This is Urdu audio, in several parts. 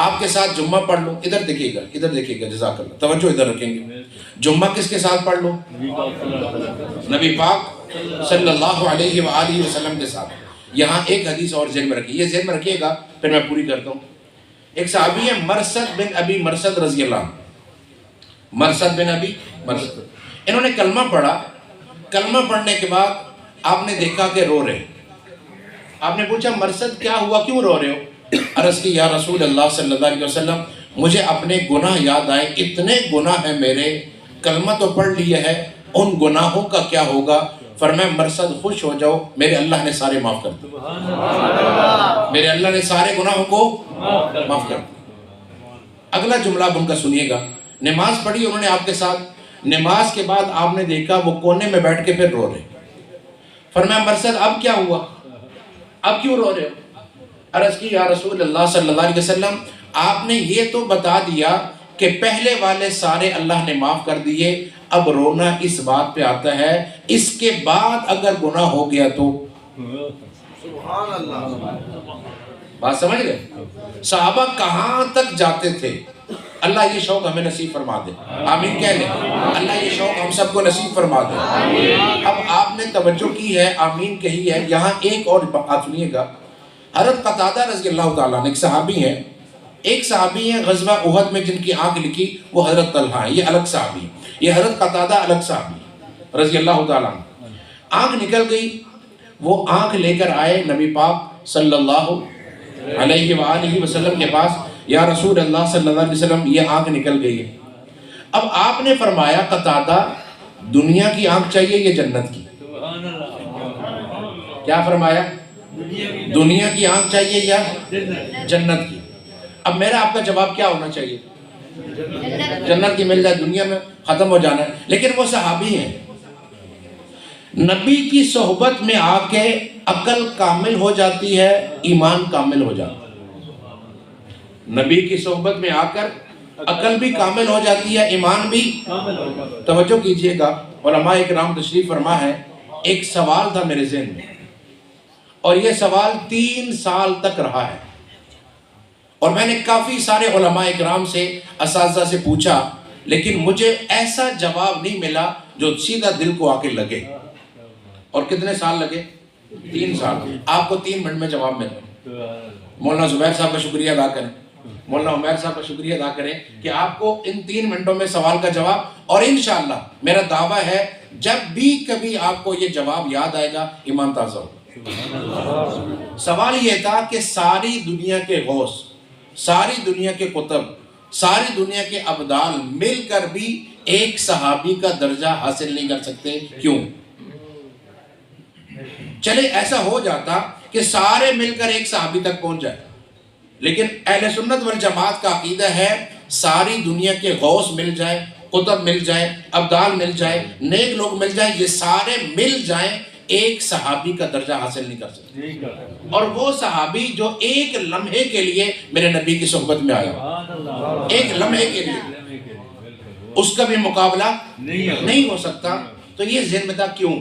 آپ کے ساتھ جمعہ پڑھ لوں، ادھر دیکھیے گا، ادھر دیکھیے گا، جزاک اللہ، توجہ ادھر رکھیں گے. جمعہ کس کے ساتھ پڑھ لوں؟ نبی پاک صلی اللہ علیہ وآلہ وسلم کے ساتھ. یہاں ایک حدیث اور ذہن میں رکھیے، یہ ذہن میں رکھیے گا، پھر میں پوری کرتا ہوں. ایک صحابی ہے مرثد بن ابی مرثد رضی اللہ عنہ. مرثد بن ابی مرثد، انہوں نے کلمہ پڑھا. کلمہ پڑھنے کے بعد آپ نے دیکھا کہ رو رہے. آپ نے پوچھا مرثد کیا ہوا، کیوں رو رہے ہو؟ عرض کی یا رسول اللہ صلی اللہ علیہ وسلم مجھے اپنے گناہ یاد آئے، اتنے گناہ ہیں میرے، کلمہ تو پڑھ لیا ہے، ان گناہوں کا کیا ہوگا؟ فرمایا مرثد خوش ہو جاؤ، میرے اللہ نے سارے معاف کر دیے، میرے اللہ نے سارے گناہوں کو معاف کر دیا. اگلا جملہ اب ان کا سنیے گا. نماز پڑھی انہوں نے آپ کے ساتھ. نماز کے بعد آپ نے دیکھا وہ کونے میں بیٹھ کے پھر رو رہے. فرمایا مرثد اب کیا ہوا، اب کیوں رو رہے ہو؟ عرض کی یا رسول اللہ صلی اللہ علیہ وسلم آپ نے یہ تو بتا دیا کہ پہلے والے سارے اللہ نے معاف کر دیے، اب رونا اس بات پہ آتا ہے اس کے بعد اگر گناہ ہو گیا تو. سبحان اللہ، بات سمجھ گئے؟ صحابہ کہاں تک جاتے تھے. اللہ یہ شوق ہمیں نصیب فرما دے، آمین کہہ لیں. اللہ یہ شوق ہم سب کو نصیب فرما دے. اب آپ نے توجہ کی ہے، آمین کہی ہے. یہاں ایک اور بات سنیے گا. حضرت قتادہ رضی اللہ تعالیٰ عنہ ایک صحابی ہیں غزوہ احد میں جن کی آنکھ لکھی، وہ حضرت طلحہ ہیں. یہ الگ صحابی ہیں. یہ حضرت قتادہ الگ صحابی رضی اللہ تعالیٰ عنہ. آنکھ نکل گئی، وہ آنکھ لے کر آئے نبی پاک صلی اللہ علیہ وآلہ وسلم کے پاس. یا رسول اللہ صلی اللہ علیہ وسلم یہ آنکھ نکل گئی ہے. اب آپ نے فرمایا قتادہ دنیا کی آنکھ چاہیے یا جنت کی؟ کیا فرمایا؟ دنیا کی آنکھ چاہیے یا جنت کی؟ اب میرا آپ کا جواب کیا ہونا چاہیے؟ جنت کی مل جائے، دنیا میں ختم ہو جانا ہے. لیکن وہ صحابی ہیں، نبی کی صحبت میں آ کے عقل کامل ہو جاتی ہے، ایمان کامل ہو جاتا ہے. نبی کی صحبت میں آ کر عقل بھی کامل ہو جاتی ہے، ایمان بھی. توجہ کیجئے گا، علماء اکرام تشریف فرما ہے. ایک سوال تھا میرے ذہن میں، اور یہ سوال 3 سال تک رہا ہے، اور میں نے کافی سارے علماء اکرام سے، اساتذہ سے پوچھا، لیکن مجھے ایسا جواب نہیں ملا جو سیدھا دل کو آ کے لگے. اور کتنے سال لگے؟ 3 سال. آپ کو 3 منٹ میں جواب ملا. مولانا زبیر صاحب کا شکریہ ادا کریں، مولانا عمیر صاحب کا شکریہ ادا کریں کہ آپ کو ان 3 منٹوں میں سوال کا جواب. اور انشاءاللہ میرا دعویٰ ہے جب بھی کبھی آپ کو یہ جواب یاد آئے گا، ایمان تازہ ہوگا. سوال یہ تھا کہ ساری دنیا کے غوث، ساری دنیا کے قطب، ساری دنیا کے ابدال مل کر بھی ایک صحابی کا درجہ حاصل نہیں کر سکتے، کیوں؟ چلے ایسا ہو جاتا کہ سارے مل کر ایک صحابی تک پہنچ جائے، لیکن اہل سنت والجماعت کا عقیدہ ہے ساری دنیا کے غوث مل جائیں، قطب مل جائیں، ابدال مل جائیں، نیک لوگ مل جائیں، یہ سارے مل جائیں، ایک صحابی کا درجہ حاصل نہیں کر سکتے. اور وہ صحابی جو ایک لمحے کے لیے میرے نبی کی صحبت میں آیا، ایک لمحے کے لیے، اس کا بھی مقابلہ نہیں ہو سکتا. تو یہ ذہن میں تھا کیوں؟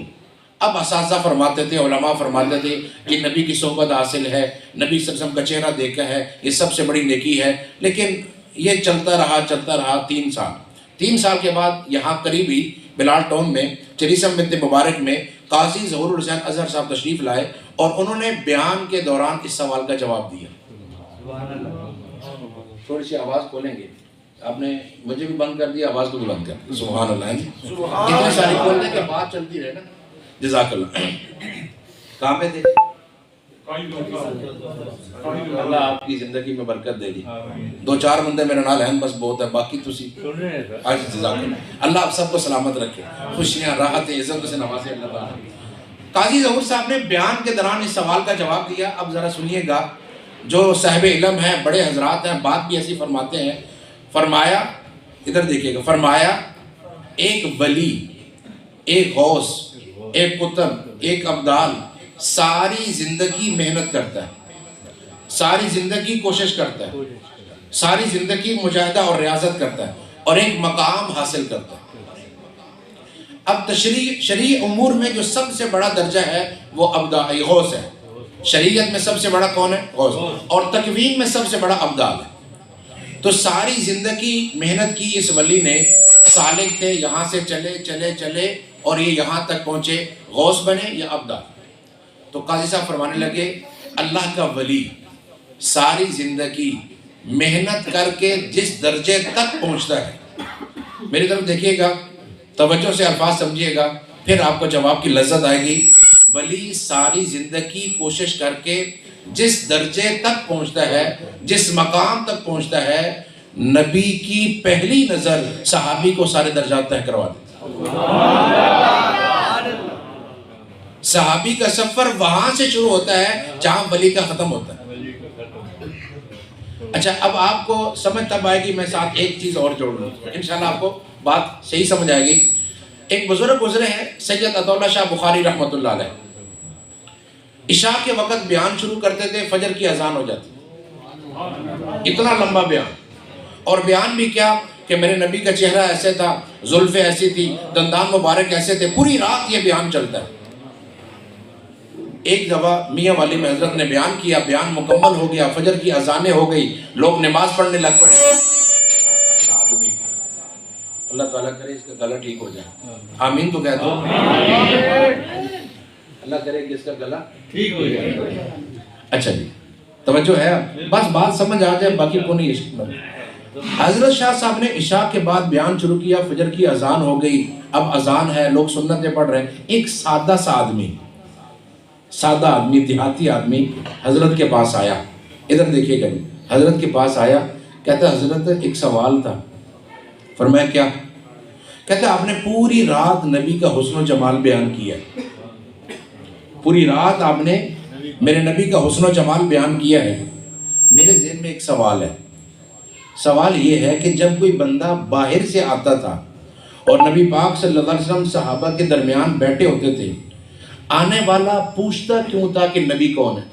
اب اساتذہ فرماتے تھے، علماء فرماتے تھے کہ نبی کی صحبت حاصل ہے، نبی صلی اللہ علیہ وسلم کا چہرہ دیکھا ہے، یہ سب سے بڑی نیکی ہے. لیکن یہ چلتا رہا 3 سال. 3 سال کے بعد یہاں قریب ہی بلال ٹاؤن میں چریسم بنت مبارک میں قاضی ظہور الحسین اظہر صاحب تشریف لائے، اور انہوں نے بیان کے دوران اس سوال کا جواب دیا. تھوڑی سی آواز کھولیں گے؟ آپ نے مجھے بھی بند کر دیا، آواز کو بھی بند کر دیا. سبحان اللہ. اتنے ساری کھول دیں کہ بات چلتی رہے نا. جزاک اللہ. کہاں پہ تھے؟ اللہ آپ کی زندگی میں برکت دے دی. 2-4 بندے میرے نال ہیں بس بہت ہے، باقی تسی جزاک اللہ. اللہ آپ سب کو سلامت رکھے، خوشیاں راحتیں عزت سے نوازے اللہ تعالیٰ. قاضی ظہور صاحب نے بیان کے دوران اس سوال کا جواب دیا. اب ذرا سنیے گا، جو صاحب علم ہیں، بڑے حضرات ہیں، بات بھی ایسی فرماتے ہیں. فرمایا، ادھر دیکھیے گا، فرمایا ایک ولی، ایک غوث، ایک قطب، ایک ابدال ساری زندگی محنت کرتا ہے، ساری زندگی کوشش کرتا ہے، ساری زندگی مجاہدہ اور ریاضت کرتا ہے، اور ایک مقام حاصل کرتا ہے. اب شرعی امور میں جو سب سے بڑا درجہ ہے وہ غوث ہے. شریعت میں سب سے بڑا کون ہے؟ غوث. اور تکوین میں سب سے بڑا ابدال ہے. تو ساری زندگی محنت کی اس ولی نے، سالک تھے، یہاں سے چلے چلے چلے اور یہ یہاں تک پہنچے، غوث بنے یا ابدال۔ تو قاضی صاحب فرمانے لگے اللہ کا ولی ساری زندگی محنت کر کے جس درجے تک پہنچتا ہے، میری طرف دیکھیے گا، توجہ سے الفاظ سمجھیے گا، پھر آپ کو جواب کی لذت آئے گی۔ ولی ساری زندگی کوشش کر کے جس درجے تک پہنچتا ہے، جس مقام تک پہنچتا ہے، نبی کی پہلی نظر صحابی کو سارے درجات طے کروا دیتا۔ صحابی کا سفر وہاں سے شروع ہوتا ہے جہاں ولی کا ختم ہوتا ہے۔ اچھا، اب آپ کو سمجھ تب آئے گی، میں ساتھ ایک چیز اور جوڑ لوں، انشاءاللہ آپ کو بات صحیح سمجھ آئے گی۔ ایک بزرگ گزرے ہیں سید عطا اللہ شاہ بخاری رحمۃ اللہ علیہ، عشاء کے وقت بیان شروع کرتے تھے، فجر کی اذان ہو جاتی، اتنا لمبا بیان، اور بیان بھی کیا کہ میرے نبی کا چہرہ ایسے تھا، زلفیں ایسی تھی، دندان مبارک ایسے تھے، پوری رات یہ بیان چلتا ہے۔ ایک دفعہ میاں والی میں حضرت نے بیان کیا، بیان مکمل ہو گیا، فجر کی اذانیں ہو گئی، لوگ نماز پڑھنے لگ پڑے، آدمی، اللہ تعالیٰ کرے اس کا گلا ٹھیک ہو جائے، آمین تو کہہ دو، اللہ کرے کہ اس کا گلا ٹھیک ہو جائے۔ اچھا جی، توجہ ہے، بس بات سمجھ آ جائے، باقی کو نہیں عشق میں۔ حضرت شاہ صاحب نے عشاء کے بعد بیان شروع کیا، فجر کی اذان ہو گئی، اب اذان ہے، لوگ سنتیں پڑھ رہے ہیں، ایک سادہ سا آدمی، دیہاتی آدمی حضرت کے پاس آیا، ادھر دیکھیے گا، حضرت کے پاس آیا، کہتا ہے حضرت ایک سوال تھا۔ فرمایا کیا؟ کہتا ہے آپ نے پوری رات نبی کا حسن و جمال بیان کیا، پوری رات آپ نے میرے نبی کا حسن و جمال بیان کیا ہے، میرے ذہن میں ایک سوال ہے، سوال یہ ہے کہ جب کوئی بندہ باہر سے آتا تھا اور نبی پاک صلی اللہ علیہ وسلم صحابہ کے درمیان بیٹھے ہوتے تھے، آنے والا پوچھتا کیوں تھا کہ نبی کون ہے؟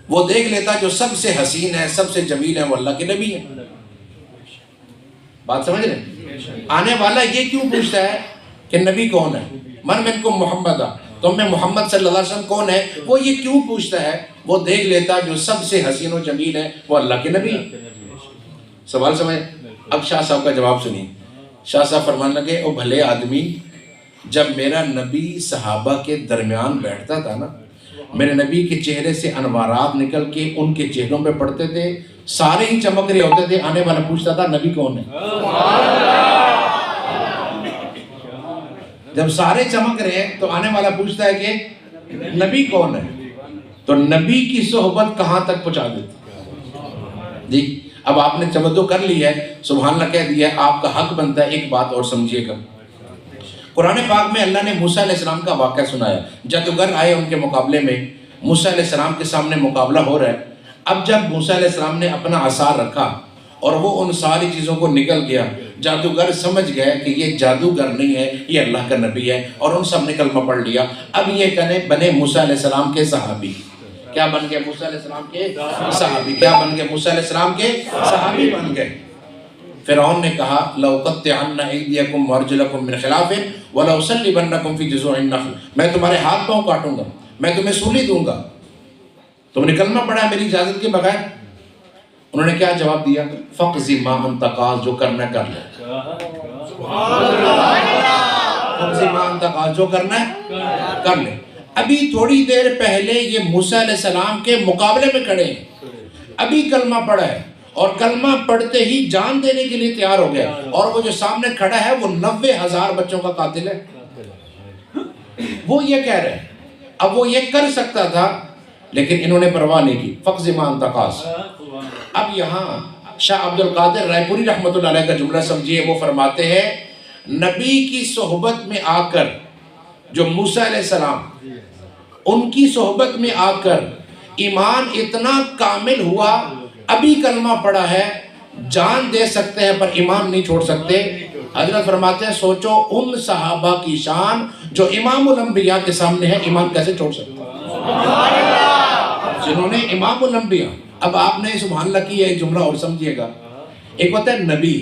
وہ دیکھ لیتا جو سب سے حسین ہے، سب سے جمیل ہے، وہ اللہ کے نبی ہے۔ بات سمجھ رہے ہیں؟ آنے والا یہ کیوں پوچھتا ہے کہ نبی کون ہے؟ من منکم محمد، تم میں محمد صلی اللہ علیہ وسلم کون ہے؟ وہ یہ کیوں پوچھتا ہے؟ وہ دیکھ لیتا جو سب سے حسین و جمیل ہے، وہ اللہ کے نبی ہے۔ سوال سمجھ؟ اب شاہ صاحب کا جواب سنیے۔ شاہ صاحب فرمانے لگے، او بھلے آدمی، جب میرا نبی صحابہ کے درمیان بیٹھتا تھا نا، میرے نبی کے چہرے سے انوارات نکل کے ان کے چہروں پہ پڑتے تھے، سارے ہی چمک رہے ہوتے تھے، آنے والا پوچھتا تھا نبی کون ہے؟ جب سارے چمک رہے ہیں تو آنے والا پوچھتا ہے کہ نبی کون ہے؟ تو نبی کی صحبت کہاں تک پہنچا دیتی جی۔ اب آپ نے توجہ کر لی ہے، سبحان اللہ کہہ دیا ہے، آپ کا حق بنتا ہے ایک بات اور سمجھیے گا۔ قرآن پاک میں اللہ نے موسیٰ علیہ السلام کا واقعہ سنایا، جادوگر آئے ان کے مقابلے میں، موسیٰ علیہ السلام کے سامنے مقابلہ ہو رہا ہے۔ اب جب موسیٰ علیہ السلام نے اپنا عصا رکھا اور وہ ان ساری چیزوں کو نکل گیا، جادوگر سمجھ گئے کہ یہ جادوگر نہیں ہے، یہ اللہ کا نبی ہے، اور ان سب نے کلمہ پڑھ لیا۔ اب یہ بنے موسیٰ علیہ السلام کے صحابی۔ کیا بن گئے؟ موسیٰ علیہ السلام کے صحابی۔ کیا بن گئے؟ موسیٰ علیہ السلام کے صحابی بن گئے۔ فرعون نے کہا لَأُقَطِّعَنَّ أَيْدِيَكُمْ وَأَرْجُلَكُمْ مِنْ خِلَافٍ وَلَأُصَلِّبَنَّكُمْ فِي جُذُوعِ النَّخْلِ، میں تمہارے ہاتھ پاؤں کاٹوں گا، میں تمہیں سولی دوں گا، تم نے کلمہ پڑھا میری اجازت کے بغیر۔ انہوں نے کیا جواب دیا؟ فَقْضِ مَا أَنْتَ قَاضٍ، جو کرنا ہے کر لے، فَقْضِ مَا أَنْتَ قَاضٍ، جو کرنا ہے کر لے۔ ابھی تھوڑی دیر پہلے یہ موسیٰ علیہ السلام کے مقابلے میں کھڑے ہیں، ابھی کلمہ پڑھا ہے، اور کلمہ پڑھتے ہی جان دینے کے لیے تیار ہو گیا، اور وہ جو سامنے کھڑا ہے وہ 90,000 بچوں کا قاتل ہے۔ وہ یہ کہہ رہے ہیں، اب وہ یہ کر سکتا تھا لیکن انہوں نے پرواہ نہیں کی، فَقْضِ مَا أَنْتَ قَاضٍ۔ اب یہاں شاہ عبد القادر رائے پوری رحمۃ اللہ علیہ کا جملہ سمجھیے، وہ فرماتے ہیں نبی کی صحبت میں آ کر جو موسیٰ علیہ السلام، ان کی صحبت میں آ کر ایمان اتنا کامل ہوا، ابھی کلمہ پڑا ہے، جان دے سکتے ہیں پر ایمان نہیں چھوڑ سکتے۔ حضرت فرماتے ہیں سوچو ان صحابہ کی شان جو امام الانبیاء کے سامنے ہے، ایمان کیسے چھوڑ سکتے ہیں جنہوں نے امام الانبیاء۔ اب آپ نے سبحان اللہ کی ایک جملہ اور سمجھیے گا، ایک ہوتا ہے نبی،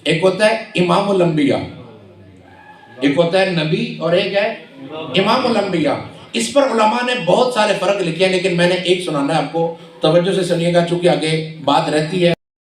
ایک ہوتا ہے امام الانبیاء، ایک ہوتا ہے نبی اور ایک ہے امام الانبیاء۔ اس پر علماء نے بہت سارے فرق لکھے ہیں، لیکن میں نے ایک سنانا ہے آپ کو، توجہ سے سنیے گا چونکہ آگے بات رہتی ہے۔